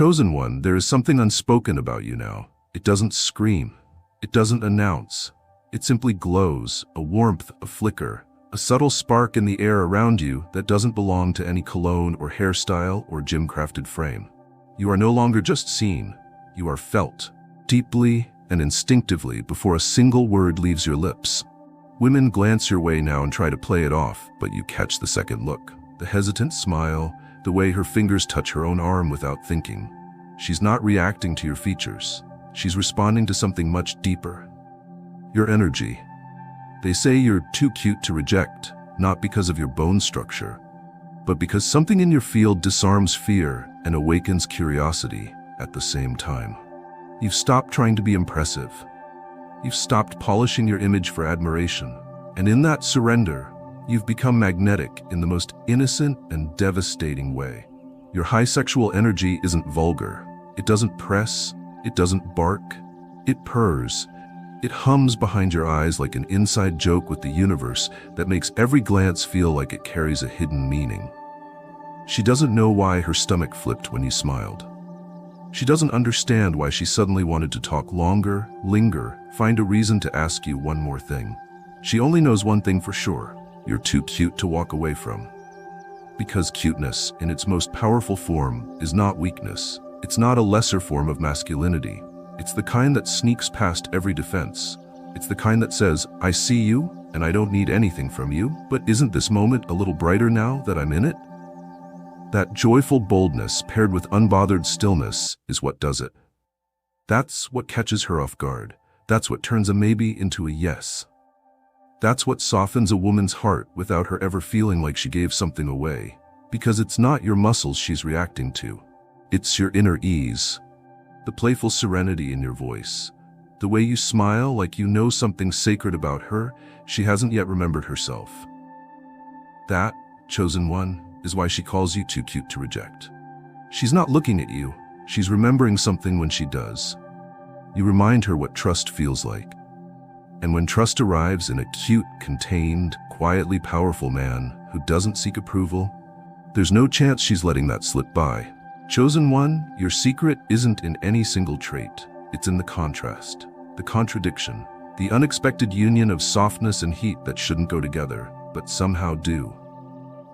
Chosen one, there is something unspoken about you now. It doesn't scream. It doesn't announce. It simply glows, a warmth, a flicker, a subtle spark in the air around you that doesn't belong to any cologne or hairstyle or gym-crafted frame. You are no longer just seen. You are felt, deeply and instinctively before a single word leaves your lips. Women glance your way now and try to play it off, but you catch the second look, the hesitant smile, the way her fingers touch her own arm without thinking. She's not reacting to your features. She's responding to something much deeper. Your energy. They say you're too cute to reject, not because of your bone structure, but because something in your field disarms fear and awakens curiosity at the same time. You've stopped trying to be impressive. You've stopped polishing your image for admiration. And in that surrender, you've become magnetic in the most innocent and devastating way. Your high sexual energy isn't vulgar. It doesn't press. It doesn't bark. It purrs. It hums behind your eyes like an inside joke with the universe that makes every glance feel like it carries a hidden meaning. She doesn't know why her stomach flipped when you smiled. She doesn't understand why she suddenly wanted to talk longer, linger, find a reason to ask you one more thing. She only knows one thing for sure. You're too cute to walk away from. Because cuteness, in its most powerful form, is not weakness. It's not a lesser form of masculinity. It's the kind that sneaks past every defense. It's the kind that says, I see you, and I don't need anything from you, but isn't this moment a little brighter now that I'm in it? That joyful boldness paired with unbothered stillness is what does it. That's what catches her off guard. That's what turns a maybe into a yes. That's what softens a woman's heart without her ever feeling like she gave something away. Because it's not your muscles she's reacting to. It's your inner ease. The playful serenity in your voice. The way you smile like you know something sacred about her she hasn't yet remembered herself. That, chosen one, is why she calls you too cute to reject. She's not looking at you. She's remembering something when she does. You remind her what trust feels like. And when trust arrives in a cute, contained, quietly powerful man who doesn't seek approval, there's no chance she's letting that slip by. Chosen one, your secret isn't in any single trait. It's in the contrast, the contradiction, the unexpected union of softness and heat that shouldn't go together, but somehow do.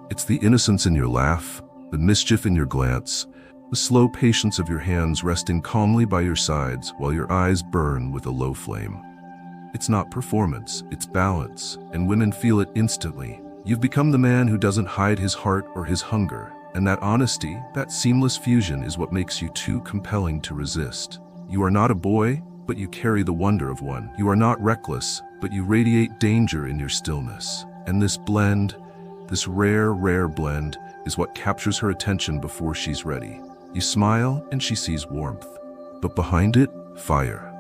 It's the innocence in your laugh, the mischief in your glance, the slow patience of your hands resting calmly by your sides while your eyes burn with a low flame. It's not performance, it's balance, and women feel it instantly. You've become the man who doesn't hide his heart or his hunger, and that honesty, that seamless fusion is what makes you too compelling to resist. You are not a boy, but you carry the wonder of one. You are not reckless, but you radiate danger in your stillness. And this blend, this rare, rare blend, is what captures her attention before she's ready. You smile and she sees warmth, but behind it, fire.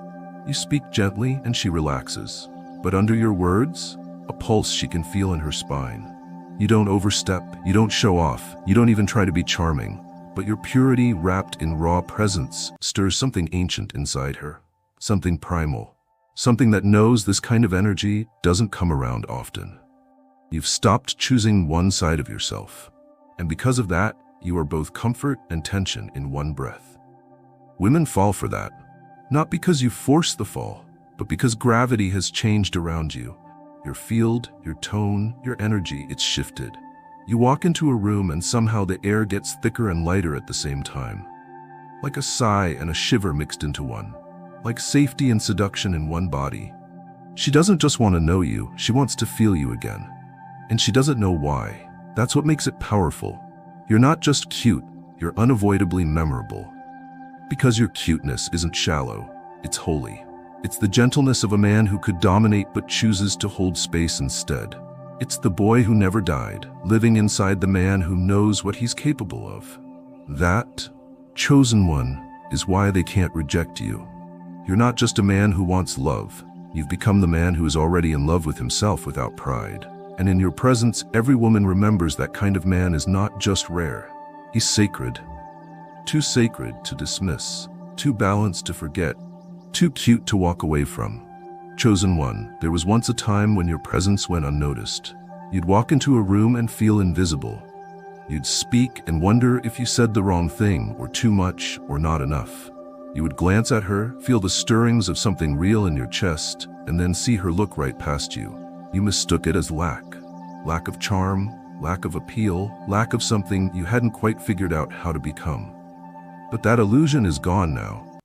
You speak gently and she relaxes, but under your words, a pulse she can feel in her spine. You don't overstep, you don't show off, you don't even try to be charming, but your purity wrapped in raw presence stirs something ancient inside her, something primal, something that knows this kind of energy doesn't come around often. You've stopped choosing one side of yourself, and because of that, you are both comfort and tension in one breath. Women fall for that, not because you force the fall, but because gravity has changed around you. Your field, your tone, your energy, it's shifted. You walk into a room and somehow the air gets thicker and lighter at the same time. Like a sigh and a shiver mixed into one. Like safety and seduction in one body. She doesn't just want to know you, she wants to feel you again. And she doesn't know why. That's what makes it powerful. You're not just cute, you're unavoidably memorable. Because your cuteness isn't shallow, it's holy. It's the gentleness of a man who could dominate but chooses to hold space instead. It's the boy who never died, living inside the man who knows what he's capable of. That, chosen one, is why they can't reject you. You're not just a man who wants love. You've become the man who is already in love with himself without pride. And in your presence, every woman remembers that kind of man is not just rare. He's sacred. Too sacred to dismiss. Too balanced to forget. Too cute to walk away from. Chosen one, there was once a time when your presence went unnoticed. You'd walk into a room and feel invisible. You'd speak and wonder if you said the wrong thing or too much or not enough. You would glance at her, feel the stirrings of something real in your chest, and then see her look right past you. You mistook it as lack. Lack of charm, lack of appeal, lack of something you hadn't quite figured out how to become. But that illusion is gone now,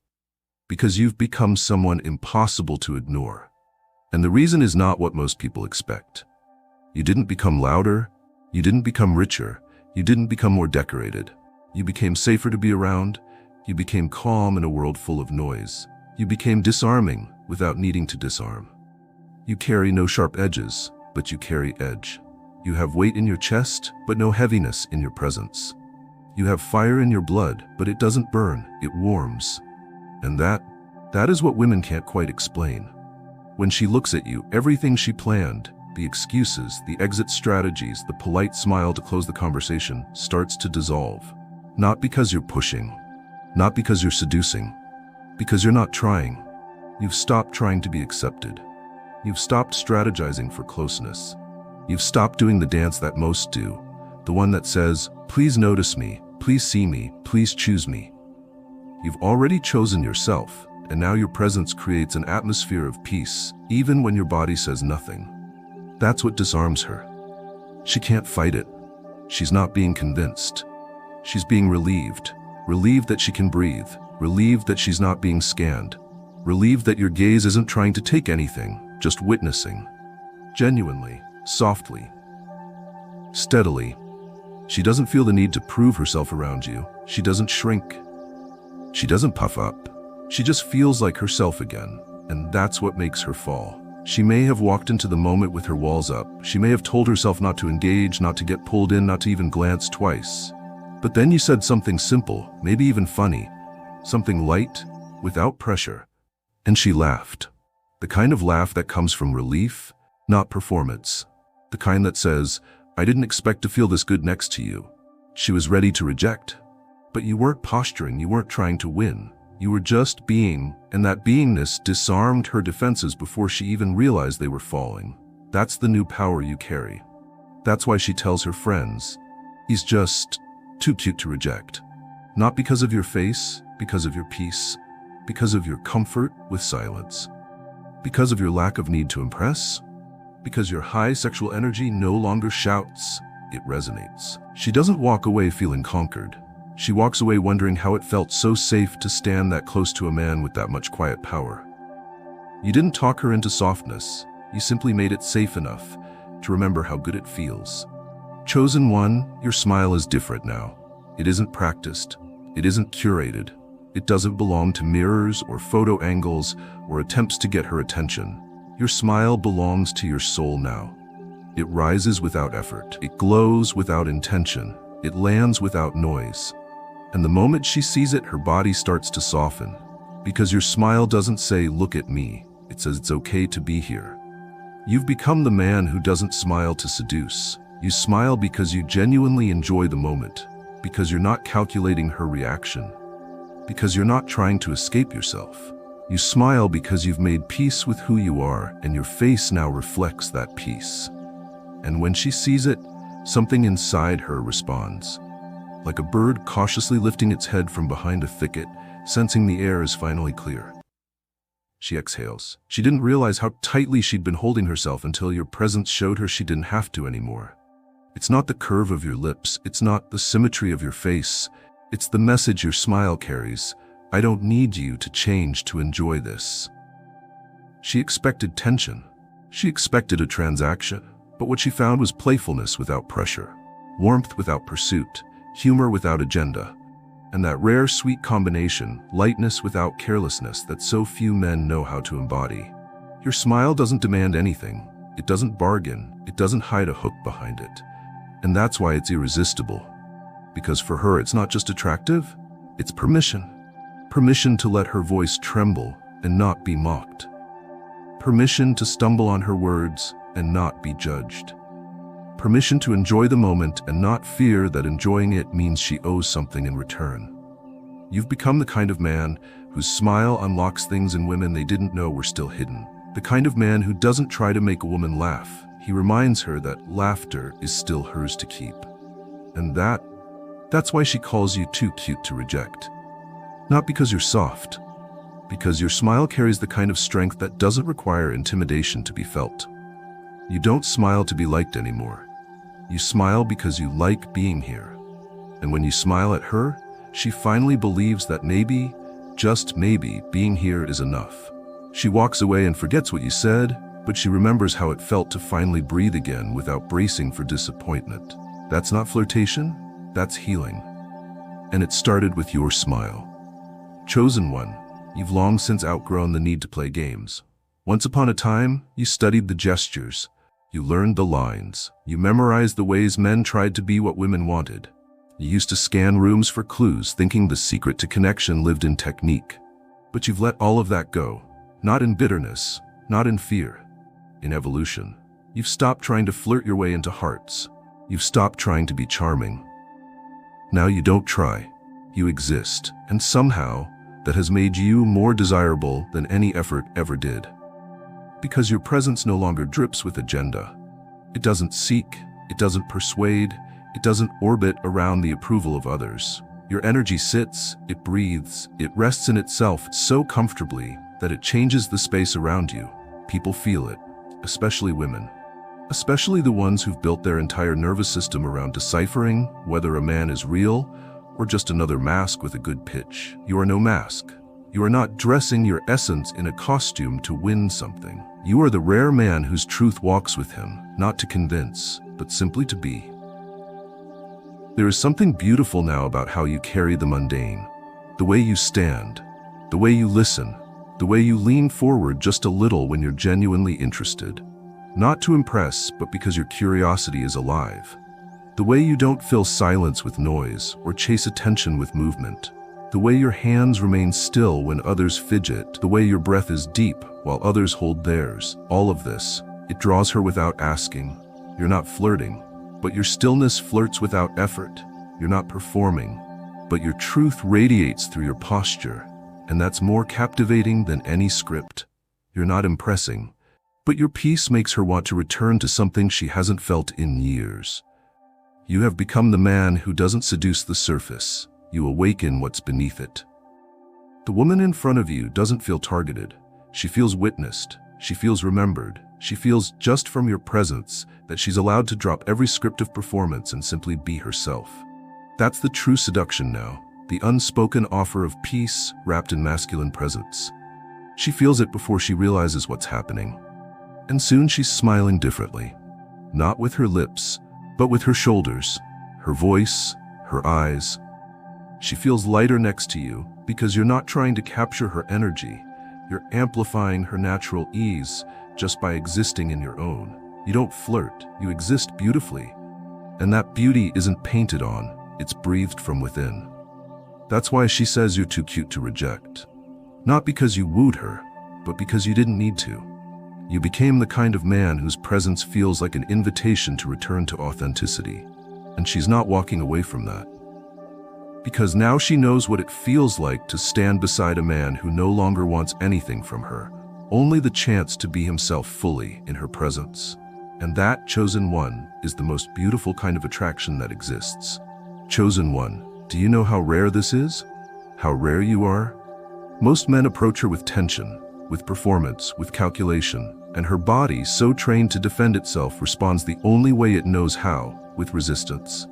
because you've become someone impossible to ignore. And the reason is not what most people expect. You didn't become louder, you didn't become richer, you didn't become more decorated. You became safer to be around, you became calm in a world full of noise. You became disarming without needing to disarm. You carry no sharp edges, but you carry edge. You have weight in your chest, but no heaviness in your presence. You have fire in your blood, but it doesn't burn, it warms. And that is what women can't quite explain. When she looks at you, everything she planned, the excuses, the exit strategies, the polite smile to close the conversation, starts to dissolve. Not because you're pushing, not because you're seducing, because you're not trying. You've stopped trying to be accepted. You've stopped strategizing for closeness. You've stopped doing the dance that most do, the one that says, please notice me, please see me, please choose me. You've already chosen yourself, and now your presence creates an atmosphere of peace, even when your body says nothing. That's what disarms her. She can't fight it. She's not being convinced. She's being relieved. Relieved that she can breathe. Relieved that she's not being scanned. Relieved that your gaze isn't trying to take anything, just witnessing. Genuinely, softly, steadily. She doesn't feel the need to prove herself around you. She doesn't shrink. She doesn't puff up. She just feels like herself again, and that's what makes her fall. She may have walked into the moment with her walls up. She may have told herself not to engage, not to get pulled in, not to even glance twice. But then you said something simple, maybe even funny, something light, without pressure, and she laughed. The kind of laugh that comes from relief, not performance. The kind that says, I didn't expect to feel this good next to you. She was ready to reject. But you weren't posturing, you weren't trying to win. You were just being, and that beingness disarmed her defenses before she even realized they were falling. That's the new power you carry. That's why she tells her friends, he's just too cute to reject. Not because of your face, because of your peace, because of your comfort with silence, because of your lack of need to impress, because your high sexual energy no longer shouts, it resonates. She doesn't walk away feeling conquered. She walks away wondering how it felt so safe to stand that close to a man with that much quiet power. You didn't talk her into softness. You simply made it safe enough to remember how good it feels. Chosen one, your smile is different now. It isn't practiced. It isn't curated. It doesn't belong to mirrors or photo angles or attempts to get her attention. Your smile belongs to your soul now. It rises without effort. It glows without intention. It lands without noise. And the moment she sees it, her body starts to soften. Because your smile doesn't say, look at me. It says it's okay to be here. You've become the man who doesn't smile to seduce. You smile because you genuinely enjoy the moment. Because you're not calculating her reaction. Because you're not trying to escape yourself. You smile because you've made peace with who you are, and your face now reflects that peace. And when she sees it, something inside her responds. Like a bird cautiously lifting its head from behind a thicket, sensing the air is finally clear. She exhales. She didn't realize how tightly she'd been holding herself until your presence showed her she didn't have to anymore. It's not the curve of your lips, it's not the symmetry of your face, it's the message your smile carries. I don't need you to change to enjoy this. She expected tension. She expected a transaction. But what she found was playfulness without pressure, warmth without pursuit, humor without agenda, and that rare sweet combination, lightness without carelessness, that so few men know how to embody. Your smile doesn't demand anything. It doesn't bargain. It doesn't hide a hook behind it. And that's why it's irresistible. Because for her, it's not just attractive, it's permission. Permission to let her voice tremble and not be mocked. Permission to stumble on her words and not be judged. Permission to enjoy the moment and not fear that enjoying it means she owes something in return. You've become the kind of man whose smile unlocks things in women they didn't know were still hidden. The kind of man who doesn't try to make a woman laugh. He reminds her that laughter is still hers to keep. And that's why she calls you too cute to reject. Not because you're soft, because your smile carries the kind of strength that doesn't require intimidation to be felt. You don't smile to be liked anymore. You smile because you like being here. And when you smile at her, she finally believes that maybe, just maybe, being here is enough. She walks away and forgets what you said, but she remembers how it felt to finally breathe again without bracing for disappointment. That's not flirtation, that's healing. And it started with your smile. Chosen one, you've long since outgrown the need to play games. Once upon a time, you studied the gestures, you learned the lines, you memorized the ways men tried to be what women wanted. You used to scan rooms for clues, thinking the secret to connection lived in technique. But you've let all of that go, not in bitterness, not in fear, in evolution. You've stopped trying to flirt your way into hearts. You've stopped trying to be charming. Now you don't try, you exist, and somehow that has made you more desirable than any effort ever did. Because your presence no longer drips with agenda. It doesn't seek, it doesn't persuade, it doesn't orbit around the approval of others. Your energy sits, it breathes, it rests in itself so comfortably that it changes the space around you. People feel it, especially women. Especially the ones who've built their entire nervous system around deciphering whether a man is real or just another mask with a good pitch. You are no mask. You are not dressing your essence in a costume to win something. You are the rare man whose truth walks with him, not to convince, but simply to be. There is something beautiful now about how you carry the mundane. The way you stand, the way you listen, the way you lean forward just a little when you're genuinely interested. Not to impress, but because your curiosity is alive. The way you don't fill silence with noise or chase attention with movement. The way your hands remain still when others fidget. The way your breath is deep while others hold theirs. All of this, it draws her without asking. You're not flirting, but your stillness flirts without effort. You're not performing, but your truth radiates through your posture. And that's more captivating than any script. You're not impressing, but your peace makes her want to return to something she hasn't felt in years. You have become the man who doesn't seduce the surface. You awaken what's beneath it. The woman in front of you doesn't feel targeted. She feels witnessed. She feels remembered. She feels, just from your presence, that she's allowed to drop every script of performance and simply be herself. That's the true seduction now, the unspoken offer of peace wrapped in masculine presence. She feels it before she realizes what's happening. And soon she's smiling differently. Not with her lips, but with her shoulders, her voice, her eyes. She feels lighter next to you because you're not trying to capture her energy. You're amplifying her natural ease just by existing in your own. You don't flirt, you exist beautifully. And that beauty isn't painted on, it's breathed from within. That's why she says you're too cute to reject. Not because you wooed her, but because you didn't need to. You became the kind of man whose presence feels like an invitation to return to authenticity. And she's not walking away from that. Because now she knows what it feels like to stand beside a man who no longer wants anything from her, only the chance to be himself fully in her presence. And that, chosen one, is the most beautiful kind of attraction that exists. Chosen one, do you know how rare this is? How rare you are? Most men approach her with tension, with performance, with calculation, and her body, so trained to defend itself, responds the only way it knows how, with resistance.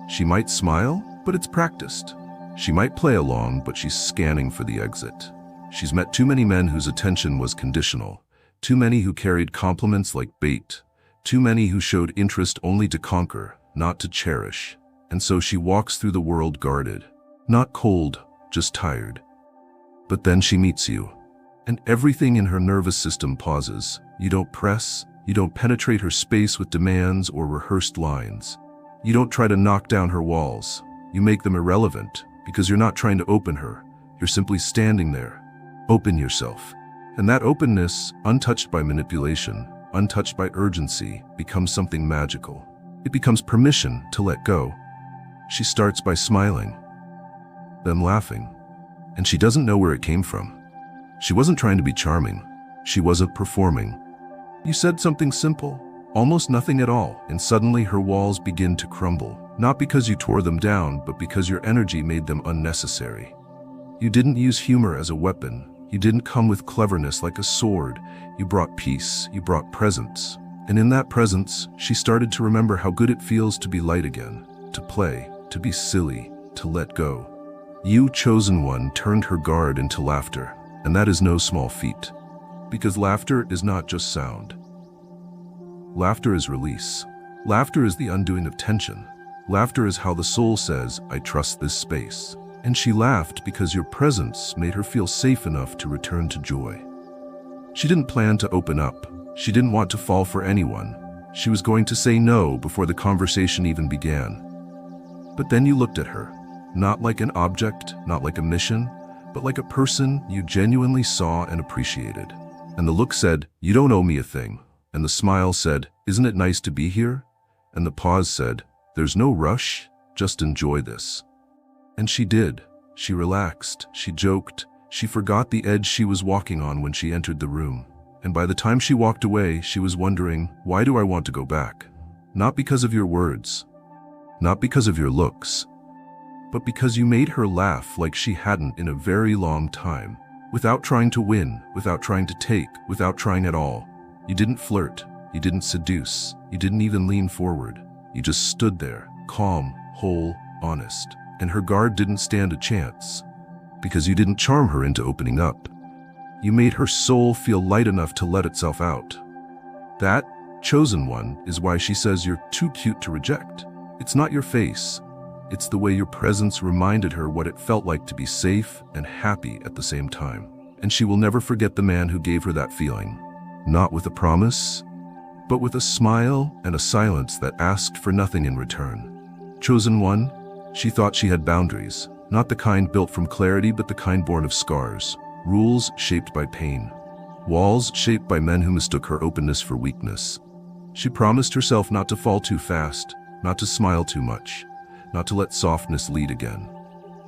She might smile, but it's practiced. She might play along, but she's scanning for the exit. She's met too many men whose attention was conditional, too many who carried compliments like bait, too many who showed interest only to conquer, not to cherish. And so she walks through the world guarded, not cold, just tired. But then she meets you, and everything in her nervous system pauses. You don't press, you don't penetrate her space with demands or rehearsed lines. You don't try to knock down her walls. You make them irrelevant, because you're not trying to open her. You're simply standing there. Open yourself. And that openness, untouched by manipulation, untouched by urgency, becomes something magical. It becomes permission to let go. She starts by smiling, then laughing, and she doesn't know where it came from. She wasn't trying to be charming. She wasn't performing. You said something simple, almost nothing at all, and suddenly her walls begin to crumble. Not because you tore them down, but because your energy made them unnecessary. You didn't use humor as a weapon. You didn't come with cleverness like a sword. You brought peace. You brought presence. And in that presence, she started to remember how good it feels to be light again, to play, to be silly, to let go. You, chosen one, turned her guard into laughter, and that is no small feat. Because laughter is not just sound. Laughter is release. Laughter is the undoing of tension. Laughter is how the soul says, I trust this space. And she laughed because your presence made her feel safe enough to return to joy. She didn't plan to open up. She didn't want to fall for anyone. She was going to say no before the conversation even began. But then you looked at her, not like an object, not like a mission, but like a person you genuinely saw and appreciated. And the look said, you don't owe me a thing. And the smile said, isn't it nice to be here? And the pause said, there's no rush, just enjoy this. And she did. She relaxed, she joked, she forgot the edge she was walking on when she entered the room. And by the time she walked away, she was wondering, why do I want to go back? Not because of your words, not because of your looks, but because you made her laugh like she hadn't in a very long time, without trying to win, without trying to take, without trying at all. You didn't flirt, you didn't seduce, you didn't even lean forward. You just stood there, calm, whole, honest. And her guard didn't stand a chance, because you didn't charm her into opening up. You made her soul feel light enough to let itself out. That, chosen one, is why she says you're too cute to reject. It's not your face. It's the way your presence reminded her what it felt like to be safe and happy at the same time. And she will never forget the man who gave her that feeling. Not with a promise, but with a smile and a silence that asked for nothing in return. Chosen one, she thought she had boundaries, not the kind built from clarity, but the kind born of scars. Rules shaped by pain. Walls shaped by men who mistook her openness for weakness. She promised herself not to fall too fast, not to smile too much, not to let softness lead again.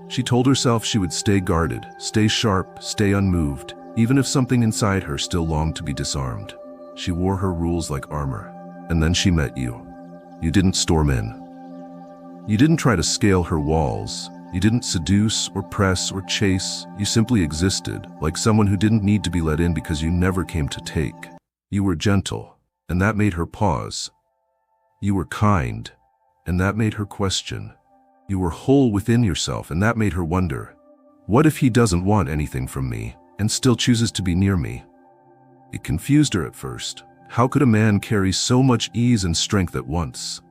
She told herself she would stay guarded, stay sharp, stay unmoved, even if something inside her still longed to be disarmed. She wore her rules like armor. And then she met you. You didn't storm in. You didn't try to scale her walls. You didn't seduce or press or chase. You simply existed, like someone who didn't need to be let in because you never came to take. You were gentle, and that made her pause. You were kind, and that made her question. You were whole within yourself, and that made her wonder, what if he doesn't want anything from me and still chooses to be near me? It confused her at first. How could a man carry so much ease and strength at once?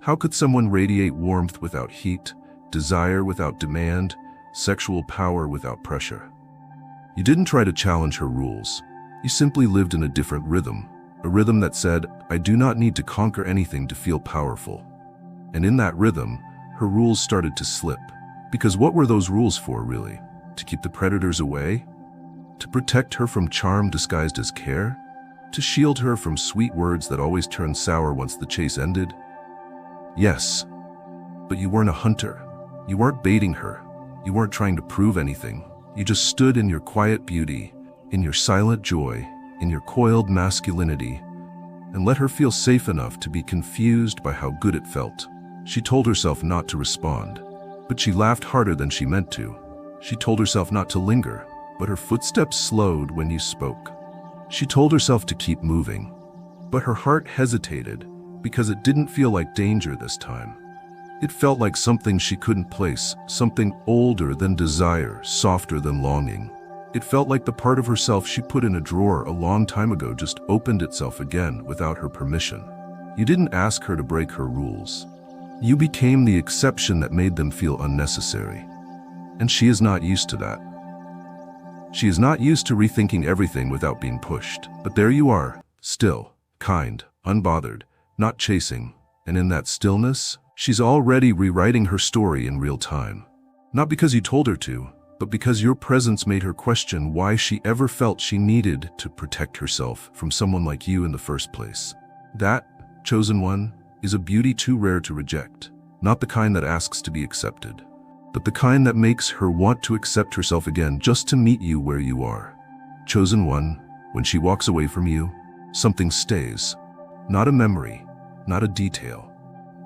How could someone radiate warmth without heat, desire without demand, sexual power without pressure? You didn't try to challenge her rules. You simply lived in a different rhythm, a rhythm that said, I do not need to conquer anything to feel powerful. And in that rhythm, her rules started to slip. Because what were those rules for, really? To keep the predators away? To protect her from charm disguised as care? To shield her from sweet words that always turned sour once the chase ended? Yes, but you weren't a hunter. You weren't baiting her. You weren't trying to prove anything. You just stood in your quiet beauty, in your silent joy, in your coiled masculinity, and let her feel safe enough to be confused by how good it felt. She told herself not to respond, but she laughed harder than she meant to. She told herself not to linger, but her footsteps slowed when you spoke. She told herself to keep moving, but her heart hesitated because it didn't feel like danger this time. It felt like something she couldn't place, something older than desire, softer than longing. It felt like the part of herself she put in a drawer a long time ago just opened itself again without her permission. You didn't ask her to break her rules. You became the exception that made them feel unnecessary. And she is not used to that. She is not used to rethinking everything without being pushed. But there you are, still, kind, unbothered, not chasing. And in that stillness, she's already rewriting her story in real time. Not because you told her to, but because your presence made her question why she ever felt she needed to protect herself from someone like you in the first place. That, chosen one, is a beauty too rare to reject. Not the kind that asks to be accepted, but the kind that makes her want to accept herself again just to meet you where you are. Chosen one, when she walks away from you, something stays. Not a memory, not a detail,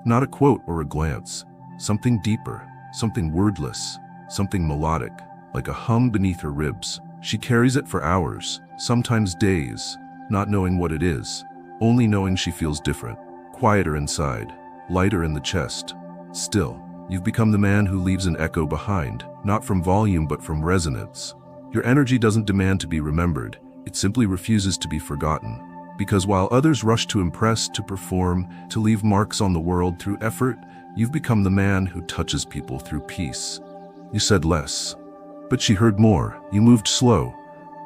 Not a quote or a glance. Something deeper, something wordless, something melodic, like a hum beneath her ribs. She carries it for hours, sometimes days, not knowing what it is, only knowing she feels different, quieter inside, lighter in the chest. Still, you've become the man who leaves an echo behind, not from volume but from resonance. Your energy doesn't demand to be remembered, it simply refuses to be forgotten. Because while others rush to impress, to perform, to leave marks on the world through effort, you've become the man who touches people through peace. You said less, but she heard more. You moved slow,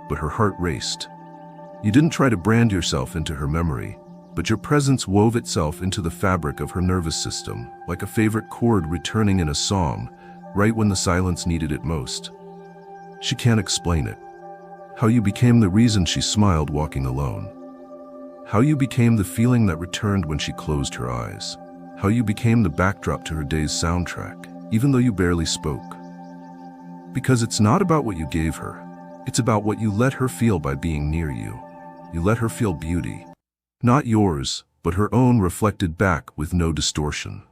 but her heart raced. You didn't try to brand yourself into her memory, but your presence wove itself into the fabric of her nervous system, like a favorite chord returning in a song, right when the silence needed it most. She can't explain it. How you became the reason she smiled walking alone. How you became the feeling that returned when she closed her eyes. How you became the backdrop to her day's soundtrack, even though you barely spoke. Because it's not about what you gave her. It's about what you let her feel by being near you. You let her feel beauty. Not yours, but her own reflected back with no distortion.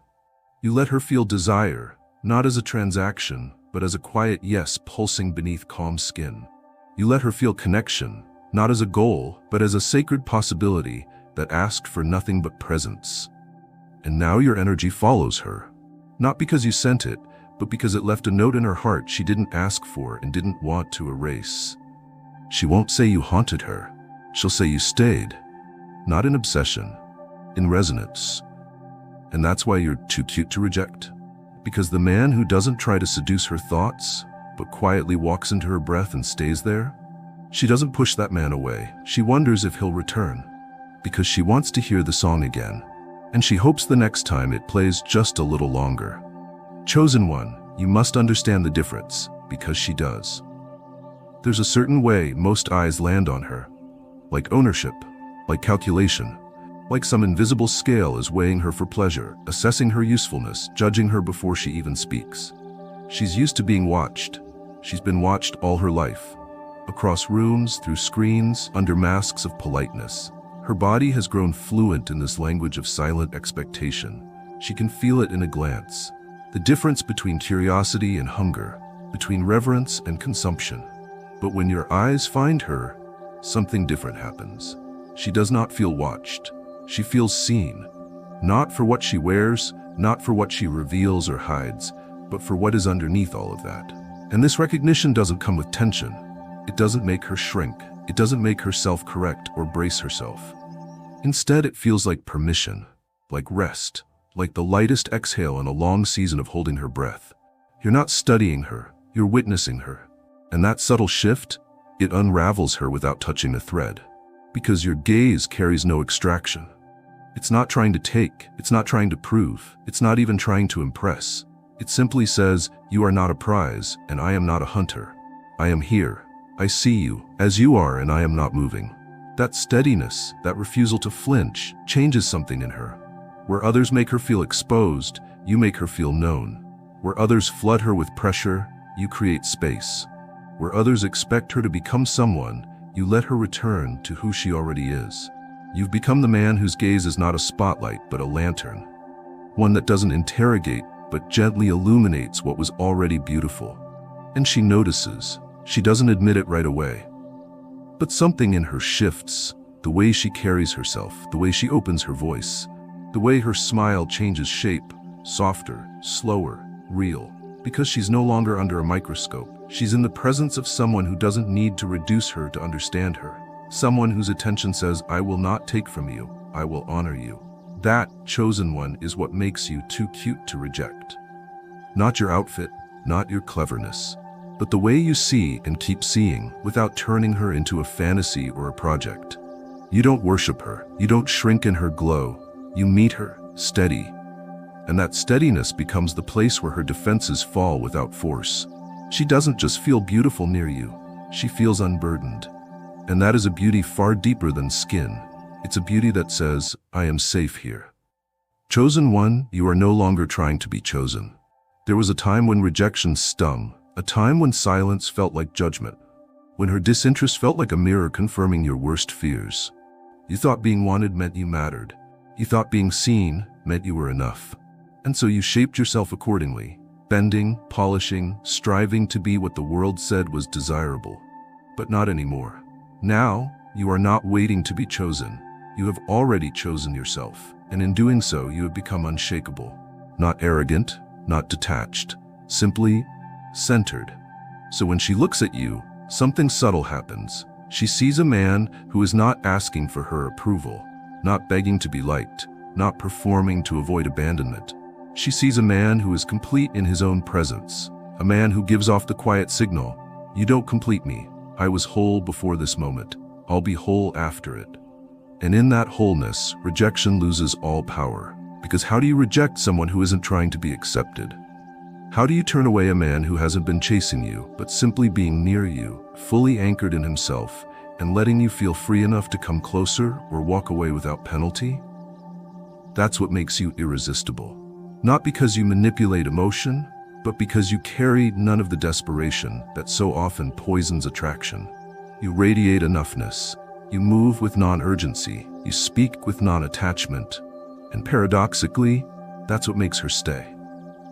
You let her feel desire, not as a transaction, but as a quiet yes pulsing beneath calm skin. You let her feel connection, not as a goal, but as a sacred possibility that asked for nothing but presence. And now your energy follows her. Not because you sent it, but because it left a note in her heart she didn't ask for and didn't want to erase. She won't say you haunted her. She'll say you stayed. Not in obsession, in resonance. And that's why you're too cute to reject. Because the man who doesn't try to seduce her thoughts, but quietly walks into her breath and stays there, she doesn't push that man away. She wonders if he'll return. Because she wants to hear the song again. And she hopes the next time it plays just a little longer. Chosen one, you must understand the difference, because she does. There's a certain way most eyes land on her. Like ownership, like calculation, like some invisible scale is weighing her for pleasure, assessing her usefulness, judging her before she even speaks. She's used to being watched. She's been watched all her life. Across rooms, through screens, under masks of politeness. Her body has grown fluent in this language of silent expectation. She can feel it in a glance. The difference between curiosity and hunger, between reverence and consumption. But when your eyes find her, something different happens. She does not feel watched. She feels seen. Not for what she wears, not for what she reveals or hides, but for what is underneath all of that. And this recognition doesn't come with tension. It doesn't make her shrink. It doesn't make her self-correct or brace herself. Instead, it feels like permission, like rest, like the lightest exhale in a long season of holding her breath. You're not studying her, you're witnessing her. And that subtle shift, it unravels her without touching a thread. Because your gaze carries no extraction. It's not trying to take, it's not trying to prove, it's not even trying to impress. It simply says, you are not a prize, and I am not a hunter. I am here. I see you, as you are, and I am not moving. That steadiness, that refusal to flinch, changes something in her. Where others make her feel exposed, you make her feel known. Where others flood her with pressure, you create space. Where others expect her to become someone, you let her return to who she already is. You've become the man whose gaze is not a spotlight, but a lantern. One that doesn't interrogate, but gently illuminates what was already beautiful. And she notices. She doesn't admit it right away. But something in her shifts, the way she carries herself, the way she opens her voice, the way her smile changes shape, softer, slower, real. Because she's no longer under a microscope. She's in the presence of someone who doesn't need to reduce her to understand her. Someone whose attention says, I will not take from you, I will honor you. That, chosen one, is what makes you too cute to reject. Not your outfit, not your cleverness, but the way you see and keep seeing without turning her into a fantasy or a project. You don't worship her, you don't shrink in her glow, you meet her, steady. And that steadiness becomes the place where her defenses fall without force. She doesn't just feel beautiful near you, she feels unburdened. And that is a beauty far deeper than skin. It's a beauty that says, I am safe here. Chosen one, you are no longer trying to be chosen. There was a time when rejection stung, a time when silence felt like judgment, when her disinterest felt like a mirror confirming your worst fears. You thought being wanted meant you mattered. You thought being seen meant you were enough. And so you shaped yourself accordingly, bending, polishing, striving to be what the world said was desirable. But not anymore. Now, you are not waiting to be chosen. You have already chosen yourself, and in doing so, you have become unshakable. Not arrogant, not detached, simply centered. So when she looks at you, something subtle happens. She sees a man who is not asking for her approval, not begging to be liked, not performing to avoid abandonment. She sees a man who is complete in his own presence, a man who gives off the quiet signal, "You don't complete me. I was whole before this moment. I'll be whole after it." And in that wholeness, rejection loses all power. Because how do you reject someone who isn't trying to be accepted? How do you turn away a man who hasn't been chasing you, but simply being near you, fully anchored in himself, and letting you feel free enough to come closer or walk away without penalty? That's what makes you irresistible. Not because you manipulate emotion, but because you carry none of the desperation that so often poisons attraction. You radiate enoughness. You move with non-urgency. You speak with non-attachment. And paradoxically, that's what makes her stay.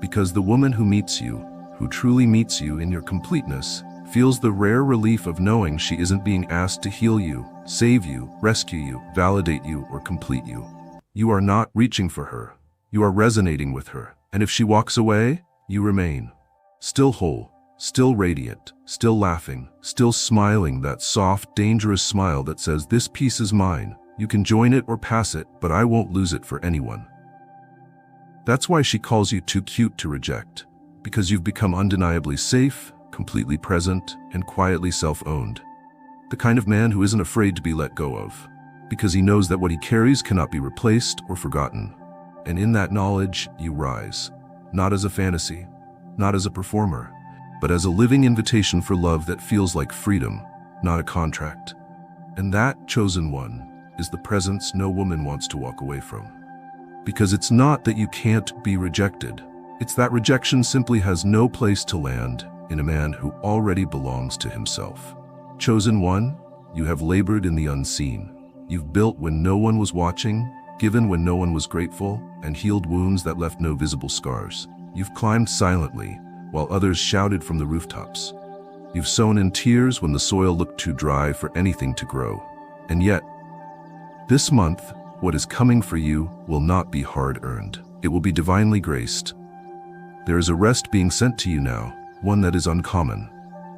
Because the woman who meets you, who truly meets you in your completeness, feels the rare relief of knowing she isn't being asked to heal you, save you, rescue you, validate you, or complete you. You are not reaching for her. You are resonating with her. And if she walks away, you remain. Still whole, still radiant, still laughing, still smiling, that soft, dangerous smile that says, "This piece is mine. You can join it or pass it, but I won't lose it for anyone." That's why she calls you too cute to reject, because you've become undeniably safe, completely present, and quietly self-owned. The kind of man who isn't afraid to be let go of, because he knows that what he carries cannot be replaced or forgotten. And in that knowledge, you rise, not as a fantasy, not as a performer, but as a living invitation for love that feels like freedom, not a contract. And that, chosen one, is the presence no woman wants to walk away from. Because it's not that you can't be rejected. It's that rejection simply has no place to land in a man who already belongs to himself. Chosen one, you have labored in the unseen. You've built when no one was watching, given when no one was grateful, and healed wounds that left no visible scars. You've climbed silently, while others shouted from the rooftops. You've sown in tears when the soil looked too dry for anything to grow. And yet, this month, what is coming for you will not be hard-earned. It will be divinely graced. There is a rest being sent to you now, one that is uncommon.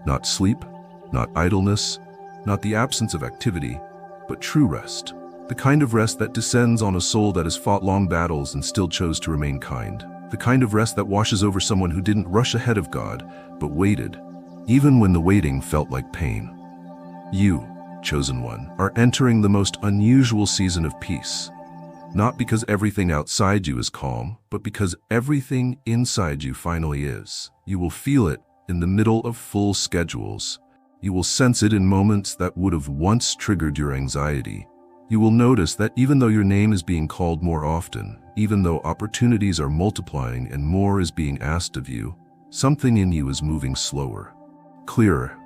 Not sleep, not idleness, not the absence of activity, but true rest. The kind of rest that descends on a soul that has fought long battles and still chose to remain kind. The kind of rest that washes over someone who didn't rush ahead of God, but waited, even when the waiting felt like pain. You, chosen one, are entering the most unusual season of peace. Not because everything outside you is calm, but because everything inside you finally is. You will feel it in the middle of full schedules. You will sense it in moments that would have once triggered your anxiety. You will notice that even though your name is being called more often, even though opportunities are multiplying and more is being asked of you, something in you is moving slower, clearer,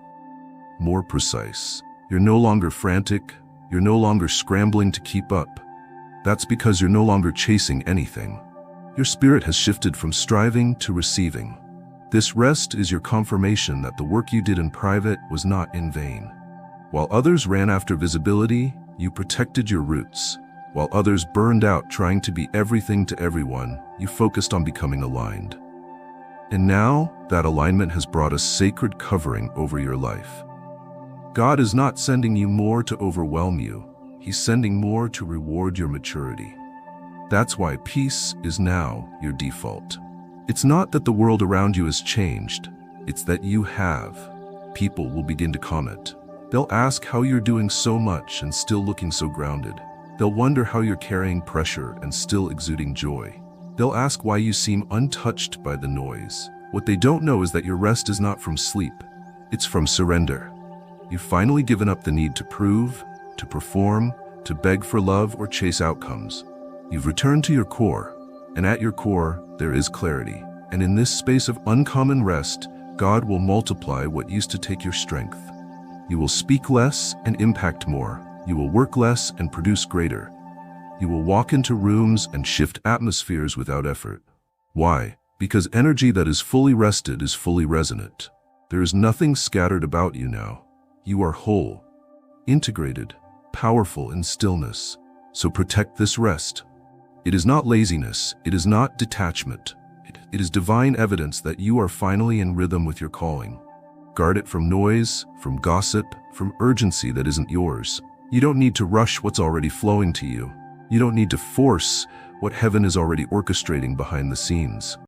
more precise. You're no longer frantic. You're no longer scrambling to keep up. That's because you're no longer chasing anything. Your spirit has shifted from striving to receiving. This rest is your confirmation that the work you did in private was not in vain. While others ran after visibility, you protected your roots. While others burned out trying to be everything to everyone, you focused on becoming aligned. And now, that alignment has brought a sacred covering over your life. God is not sending you more to overwhelm you. He's sending more to reward your maturity. That's why peace is now your default. It's not that the world around you has changed. It's that you have. People will begin to comment. They'll ask how you're doing so much and still looking so grounded. They'll wonder how you're carrying pressure and still exuding joy. They'll ask why you seem untouched by the noise. What they don't know is that your rest is not from sleep. It's from surrender. You've finally given up the need to prove, to perform, to beg for love or chase outcomes. You've returned to your core, and at your core, there is clarity. And in this space of uncommon rest, God will multiply what used to take your strength. You will speak less and impact more. You will work less and produce greater. You will walk into rooms and shift atmospheres without effort. Why? Because energy that is fully rested is fully resonant. There is nothing scattered about you now. You are whole, integrated, powerful in stillness. So protect this rest. It is not laziness. It is not detachment. It is divine evidence that you are finally in rhythm with your calling. Guard it from noise, from gossip, from urgency that isn't yours. You don't need to rush what's already flowing to you. You don't need to force what heaven is already orchestrating behind the scenes.